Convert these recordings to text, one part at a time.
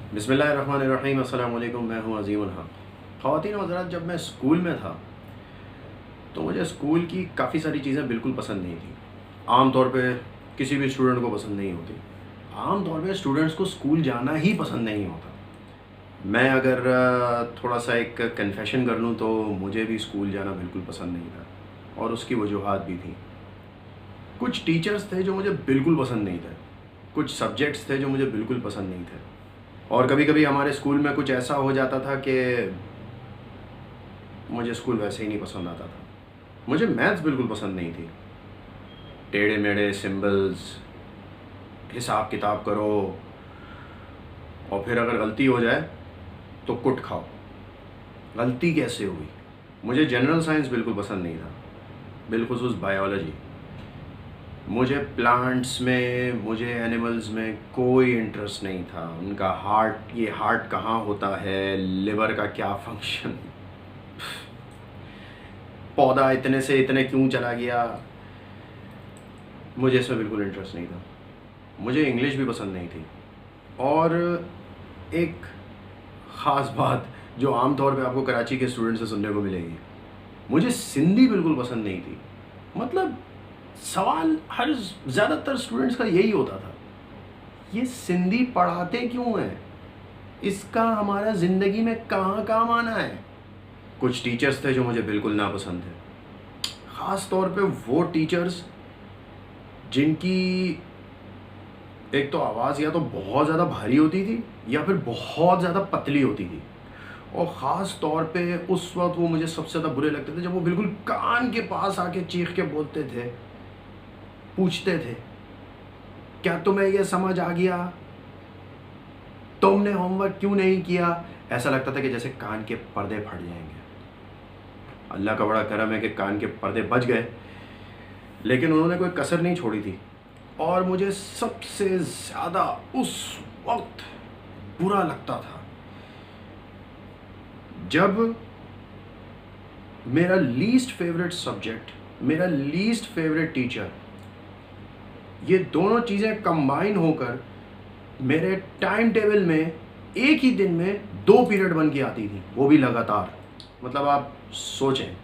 बिस्मिल्लाहिर्रहमानिर्रहीम, अस्सलाम वालेकुम। मैं हूँ अज़ीम उल हक़। ख़वातीन व हज़रात, जब मैं स्कूल में था तो मुझे स्कूल की काफ़ी सारी चीज़ें बिल्कुल पसंद नहीं थी। आम तौर पे किसी भी स्टूडेंट को पसंद नहीं होती। आम तौर पे स्टूडेंट्स को स्कूल जाना ही पसंद नहीं होता। मैं अगर थोड़ा सा एक कन्फेशन कर लूँ तो मुझे भी स्कूल जाना बिल्कुल पसंद नहीं था, और उसकी वजूहात भी थी। कुछ टीचर्स थे जो मुझे बिल्कुल पसंद नहीं थे, कुछ सब्जेक्ट्स थे जो मुझे बिल्कुल पसंद नहीं थे, और कभी-कभी हमारे स्कूल में कुछ ऐसा हो जाता था कि मुझे स्कूल वैसे ही नहीं पसंद आता था। मुझे मैथ्स बिल्कुल पसंद नहीं थी। टेढ़े-मेढ़े सिंबल्स, हिसाब किताब करो, और फिर अगर गलती हो जाए तो कुट खाओ। गलती कैसे हुई? मुझे जनरल साइंस बिल्कुल पसंद नहीं था, बिलख़ुसूस बायोलॉजी। मुझे प्लांट्स में, मुझे एनिमल्स में कोई इंटरेस्ट नहीं था। उनका हार्ट कहाँ होता है, लिवर का क्या फंक्शन, पौधा इतने से इतने क्यों चला गया, मुझे इसमें बिल्कुल इंटरेस्ट नहीं था। मुझे इंग्लिश भी पसंद नहीं थी। और एक ख़ास बात जो आम तौर पे आपको कराची के स्टूडेंट से सुनने को मिलेगी, मुझे सिंधी बिल्कुल पसंद नहीं थी। मतलब सवाल हर ज़्यादातर स्टूडेंट्स का यही होता था, ये सिंधी पढ़ाते क्यों हैं? इसका हमारा ज़िंदगी में कहाँ काम आना है? कुछ टीचर्स थे जो मुझे बिल्कुल नापसंद थे। ख़ास तौर पे वो टीचर्स जिनकी एक तो आवाज़ या तो बहुत ज़्यादा भारी होती थी या फिर बहुत ज़्यादा पतली होती थी। और ख़ास तौर पे उस वक़्त वो मुझे सबसे ज़्यादा बुरे लगते थे जब वो बिल्कुल कान के पास आके चीख के बोलते थे, पूछते थे, क्या तुम्हें ये समझ आ गया? तुमने होमवर्क क्यों नहीं किया? ऐसा लगता था कि जैसे कान के पर्दे फट जाएंगे। अल्लाह का बड़ा करम है कि कान के पर्दे बच गए, लेकिन उन्होंने कोई कसर नहीं छोड़ी थी। और मुझे सबसे ज़्यादा उस वक्त बुरा लगता था जब मेरा लीस्ट फेवरेट सब्जेक्ट, मेरा लीस्ट फेवरेट टीचर, ये दोनों चीज़ें कंबाइन होकर मेरे टाइम टेबल में एक ही दिन में 2 पीरियड बन के आती थी, वो भी लगातार। मतलब आप सोचें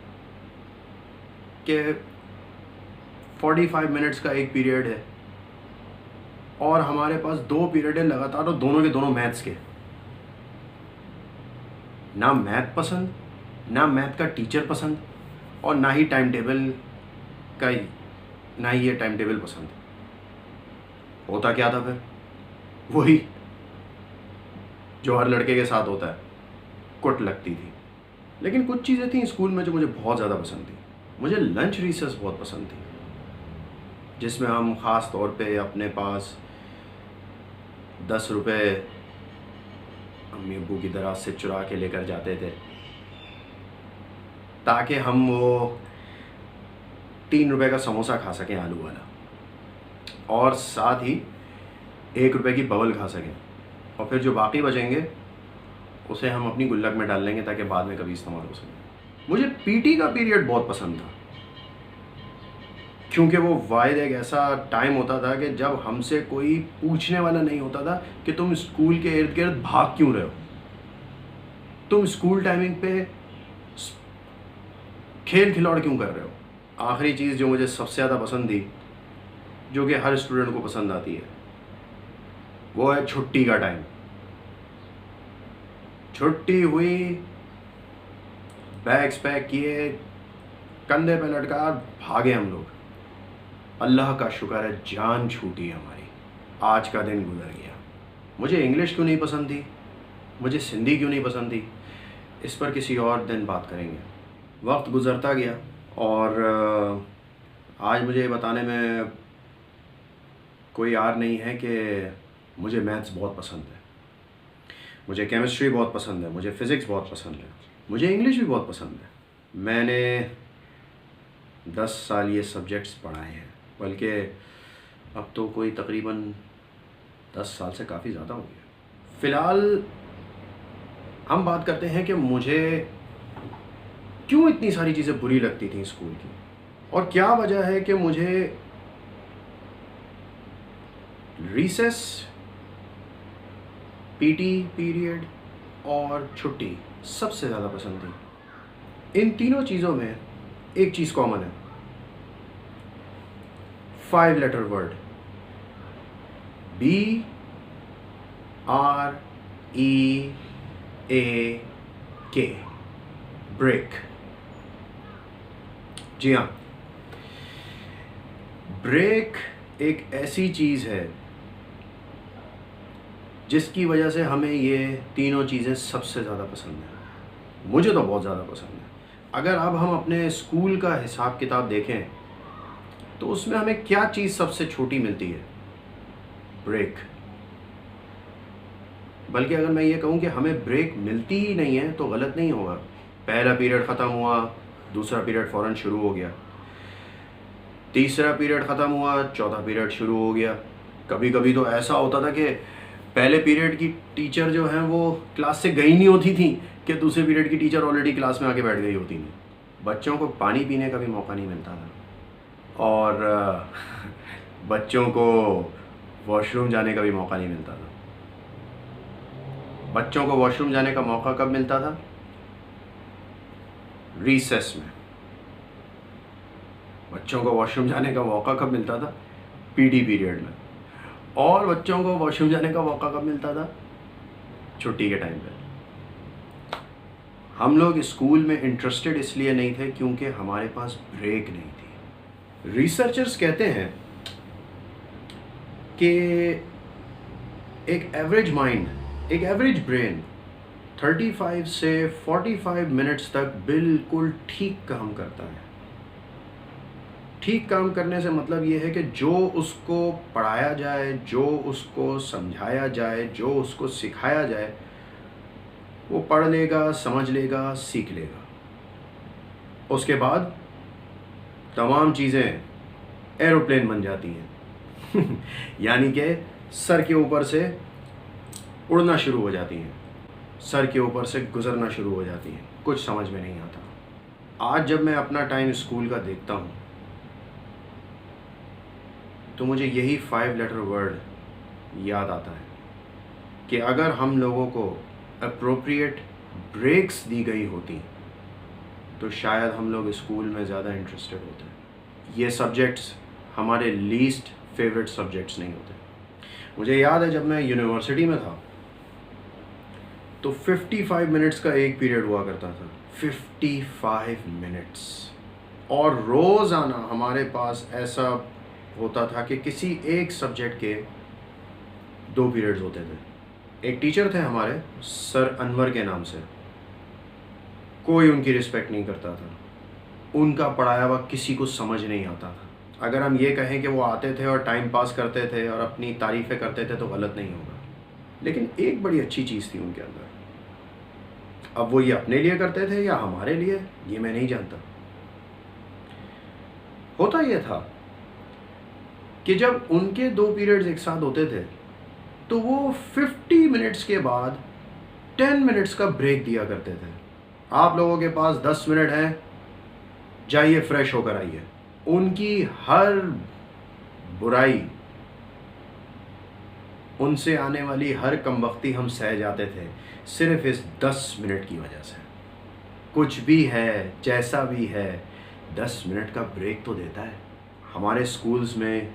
कि 45 मिनट्स का एक पीरियड है और हमारे पास 2 पीरियड है लगातार, और दोनों के दोनों मैथ्स के। ना मैथ पसंद, ना मैथ का टीचर पसंद, और ना ही टाइम टेबल का, ना ही ये टाइम टेबल पसंद। होता क्या था फिर? वही जो हर लड़के के साथ होता है, कुट लगती थी। लेकिन कुछ चीज़ें थी स्कूल में जो मुझे बहुत ज़्यादा पसंद थी। मुझे लंच रिसेस बहुत पसंद थी, जिसमें हम ख़ास तौर पे अपने पास 10 रुपये अम्मी अब्बू की दराज से चुरा के लेकर जाते थे, ताकि हम वो 3 रुपये का समोसा खा सकें आलू वाला, और साथ ही 1 रुपये की बबल खा सकें, और फिर जो बाकी बचेंगे उसे हम अपनी गुल्लक में डाल लेंगे ताकि बाद में कभी इस्तेमाल हो सके। मुझे पीटी का पीरियड बहुत पसंद था, क्योंकि वो वाहिद एक ऐसा टाइम होता था कि जब हमसे कोई पूछने वाला नहीं होता था कि तुम स्कूल के इर्द गिर्द भाग क्यों रहे हो, तुम स्कूल टाइमिंग पे खेल खिलौड़ क्यों कर रहे हो। आखिरी चीज़ जो मुझे सबसे ज़्यादा पसंद थी, जो कि हर स्टूडेंट को पसंद आती है, वो है छुट्टी का टाइम। छुट्टी हुई, बैग्स पैक किए, कंधे पे लटका, भागे हम लोग। अल्लाह का शुक्र है जान छूटी हमारी, आज का दिन गुजर गया। मुझे इंग्लिश क्यों नहीं पसंद थी, मुझे सिंधी क्यों नहीं पसंद थी, इस पर किसी और दिन बात करेंगे। वक्त गुज़रता गया और आज मुझे ये बताने में कोई यार नहीं है कि मुझे मैथ्स बहुत पसंद है, मुझे केमिस्ट्री बहुत पसंद है, मुझे फ़िज़िक्स बहुत पसंद है, मुझे इंग्लिश भी बहुत पसंद है। मैंने 10 साल ये सब्जेक्ट्स पढ़ाए हैं, बल्कि अब तो कोई तकरीबन 10 साल से काफ़ी ज़्यादा हो गया। फ़िलहाल हम बात करते हैं कि मुझे क्यों इतनी सारी चीज़ें बुरी लगती थी स्कूल की, और क्या वजह है कि मुझे रिसेस पीटी पीरियड और छुट्टी सबसे ज़्यादा पसंद थी। इन तीनों चीज़ों में एक चीज़ कॉमन है, 5 लेटर वर्ड, BREAK, ब्रेक। जी हाँ, ब्रेक एक ऐसी चीज़ है जिसकी वजह से हमें ये तीनों चीज़ें सबसे ज़्यादा पसंद हैं। मुझे तो बहुत ज़्यादा पसंद है। अगर अब हम अपने स्कूल का हिसाब किताब देखें तो उसमें हमें क्या चीज़ सबसे छोटी मिलती है? ब्रेक। बल्कि अगर मैं ये कहूँ कि हमें ब्रेक मिलती ही नहीं है तो गलत नहीं होगा। पहला पीरियड ख़त्म हुआ, दूसरा पीरियड फ़ौरन शुरू हो गया, तीसरा पीरियड ख़त्म हुआ, चौथा पीरियड शुरू हो गया। कभी कभी तो ऐसा होता था कि पहले पीरियड की टीचर जो हैं वो क्लास से गई नहीं होती थी कि दूसरे पीरियड की टीचर ऑलरेडी क्लास में आके बैठ गई होती थी। बच्चों को पानी पीने का भी मौका नहीं मिलता था और बच्चों को वॉशरूम जाने का भी मौका नहीं मिलता था। बच्चों को वॉशरूम जाने का मौका कब मिलता था? रिसेस में। बच्चों को वॉशरूम जाने का मौका कब मिलता था? पीटी पीरियड में। और बच्चों को वॉशरूम जाने का मौका कब मिलता था? छुट्टी के टाइम पे। हम लोग स्कूल में इंटरेस्टेड इसलिए नहीं थे क्योंकि हमारे पास ब्रेक नहीं थी। रिसर्चर्स कहते हैं कि एक एवरेज माइंड, एक एवरेज ब्रेन 35 से 45 मिनट्स तक बिल्कुल ठीक काम करता है। ठीक काम करने से मतलब ये है कि जो उसको पढ़ाया जाए, जो उसको समझाया जाए, जो उसको सिखाया जाए, वो पढ़ लेगा, समझ लेगा, सीख लेगा। उसके बाद तमाम चीज़ें एरोप्लेन बन जाती हैं यानी कि सर के ऊपर से उड़ना शुरू हो जाती हैं, सर के ऊपर से गुजरना शुरू हो जाती हैं, कुछ समझ में नहीं आता। आज जब मैं अपना टाइम स्कूल का देखता हूँ तो मुझे यही 5 लेटर वर्ड याद आता है कि अगर हम लोगों को अप्रोप्रिएट ब्रेक्स दी गई होती तो शायद हम लोग स्कूल में ज़्यादा इंटरेस्टेड होते। ये सब्जेक्ट्स हमारे लीस्ट फेवरेट सब्जेक्ट्स नहीं होते। मुझे याद है जब मैं यूनिवर्सिटी में था तो 55 मिनट्स का एक पीरियड हुआ करता था, 55 मिनट्स। और रोज़ाना हमारे पास ऐसा होता था कि किसी एक सब्जेक्ट के 2 पीरियड्स होते थे। एक टीचर थे हमारे, सर अनवर के नाम से, कोई उनकी रिस्पेक्ट नहीं करता था, उनका पढ़ाया हुआ किसी को समझ नहीं आता था। अगर हम ये कहें कि वो आते थे और टाइम पास करते थे और अपनी तारीफ़ें करते थे तो गलत नहीं होगा, लेकिन एक बड़ी अच्छी चीज़ थी उनके अंदर। अब वो ये अपने लिए करते थे या हमारे लिए, ये मैं नहीं जानता। होता ये था कि जब उनके 2 पीरियड्स एक साथ होते थे तो वो 50 मिनट्स के बाद 10 मिनट्स का ब्रेक दिया करते थे। आप लोगों के पास 10 मिनट हैं, जाइए फ्रेश होकर आइए। उनकी हर बुराई, उनसे आने वाली हर कमबख्ती हम सह जाते थे सिर्फ इस 10 मिनट की वजह से। कुछ भी है, जैसा भी है, 10 मिनट का ब्रेक तो देता है। हमारे स्कूल्स में,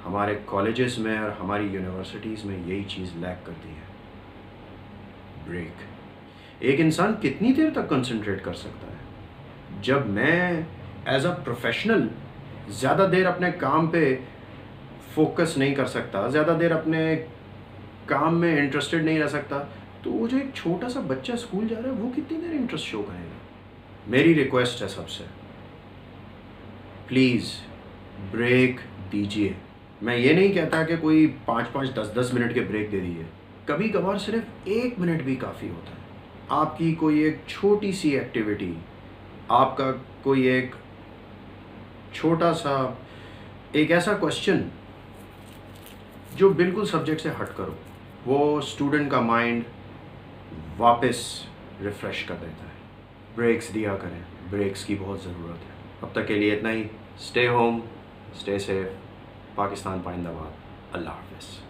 हमारे कॉलेजेस में और हमारी यूनिवर्सिटीज़ में यही चीज़ लैक करती है, ब्रेक। एक इंसान कितनी देर तक कंसंट्रेट कर सकता है? जब मैं एज अ प्रोफेशनल ज़्यादा देर अपने काम पे फोकस नहीं कर सकता, ज़्यादा देर अपने काम में इंटरेस्टेड नहीं रह सकता, तो वो जो एक छोटा सा बच्चा स्कूल जा रहा है वो कितनी देर इंटरेस्ट शो करेगा? मेरी रिक्वेस्ट है सबसे, प्लीज़ ब्रेक दीजिए। मैं ये नहीं कहता कि कोई 5-5, 10-10 मिनट के ब्रेक दे दीजिए, कभी कभार सिर्फ 1 मिनट भी काफ़ी होता है। आपकी कोई एक छोटी सी एक्टिविटी, आपका कोई एक छोटा सा, एक ऐसा क्वेश्चन जो बिल्कुल सब्जेक्ट से हट करो, वो स्टूडेंट का माइंड वापस रिफ़्रेश कर देता है। ब्रेक्स दिया करें, ब्रेक्स की बहुत ज़रूरत है। अब तक के लिए इतना ही। Stay home, stay safe. Pakistan पाइंदाबाद। अल्लाह हाफ़िज़।